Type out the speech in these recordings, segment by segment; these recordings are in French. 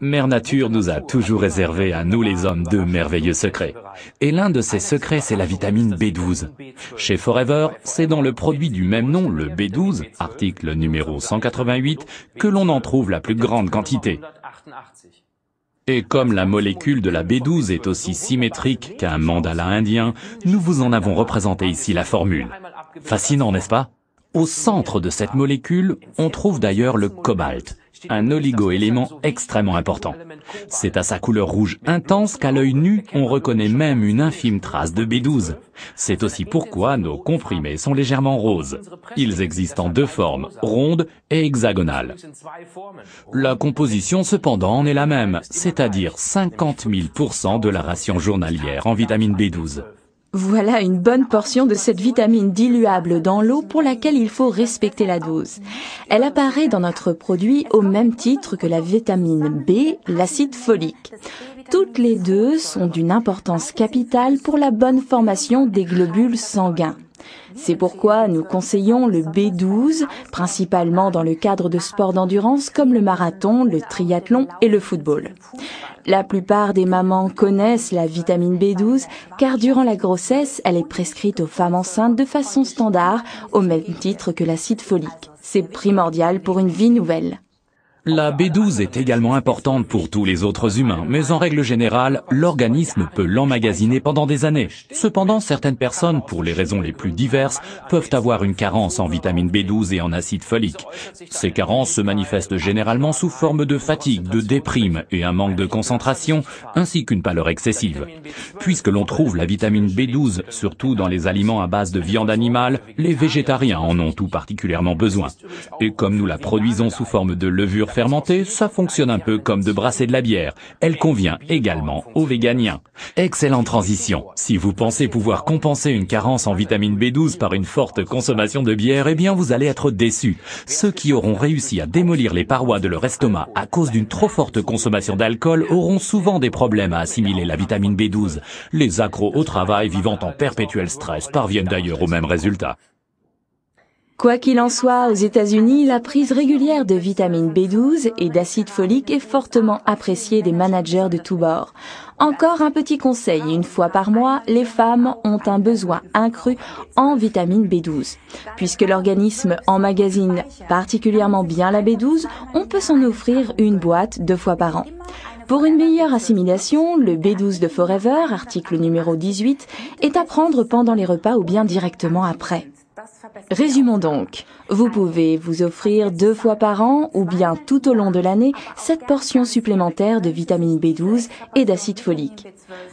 Mère Nature nous a toujours réservé à nous les hommes de merveilleux secrets. Et l'un de ces secrets, c'est la vitamine B12. Chez Forever, c'est dans le produit du même nom, le B12, article numéro 188, que l'on en trouve la plus grande quantité. Et comme la molécule de la B12 est aussi symétrique qu'un mandala indien, nous vous en avons représenté ici la formule. Fascinant, n'est-ce pas? Au centre de cette molécule, on trouve d'ailleurs le cobalt, un oligo-élément extrêmement important. C'est à sa couleur rouge intense qu'à l'œil nu, on reconnaît même une infime trace de B12. C'est aussi pourquoi nos comprimés sont légèrement roses. Ils existent en deux formes, ronde et hexagonale. La composition cependant en est la même, c'est-à-dire 50 000% de la ration journalière en vitamine B12. Voilà une bonne portion de cette vitamine diluable dans l'eau pour laquelle il faut respecter la dose. Elle apparaît dans notre produit au même titre que la vitamine B, l'acide folique. Toutes les deux sont d'une importance capitale pour la bonne formation des globules sanguins. C'est pourquoi nous conseillons le B12, principalement dans le cadre de sports d'endurance comme le marathon, le triathlon et le football. La plupart des mamans connaissent la vitamine B12 car durant la grossesse, elle est prescrite aux femmes enceintes de façon standard au même titre que l'acide folique. C'est primordial pour une vie nouvelle. La B12 est également importante pour tous les autres humains, mais en règle générale, l'organisme peut l'emmagasiner pendant des années. Cependant, certaines personnes, pour les raisons les plus diverses, peuvent avoir une carence en vitamine B12 et en acide folique. Ces carences se manifestent généralement sous forme de fatigue, de déprime et un manque de concentration, ainsi qu'une pâleur excessive. Puisque l'on trouve la vitamine B12 surtout dans les aliments à base de viande animale, les végétariens en ont tout particulièrement besoin. Et comme nous la produisons sous forme de levure fermentée, ça fonctionne un peu comme de brasser de la bière. Elle convient également aux véganiens. Excellente transition. Si vous pensez pouvoir compenser une carence en vitamine B12 par une forte consommation de bière, eh bien vous allez être déçus. Ceux qui auront réussi à démolir les parois de leur estomac à cause d'une trop forte consommation d'alcool auront souvent des problèmes à assimiler la vitamine B12. Les accros au travail vivant en perpétuel stress parviennent d'ailleurs au même résultat. Quoi qu'il en soit, aux États-Unis, la prise régulière de vitamine B12 et d'acide folique est fortement appréciée des managers de tous bords. Encore un petit conseil, une fois par mois, les femmes ont un besoin accru en vitamine B12. Puisque l'organisme emmagasine particulièrement bien la B12, on peut s'en offrir une boîte 2 fois par an. Pour une meilleure assimilation, le B12 de Forever, article numéro 18, est à prendre pendant les repas ou bien directement après. Résumons donc. Vous pouvez vous offrir 2 fois par an ou bien tout au long de l'année cette portion supplémentaire de vitamine B12 et d'acide folique.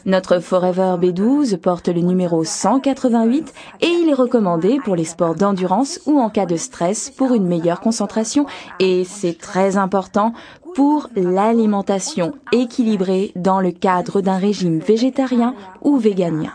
Notre Forever B12 porte le numéro 188 et il est recommandé pour les sports d'endurance ou en cas de stress pour une meilleure concentration et c'est très important pour l'alimentation équilibrée dans le cadre d'un régime végétarien ou véganien.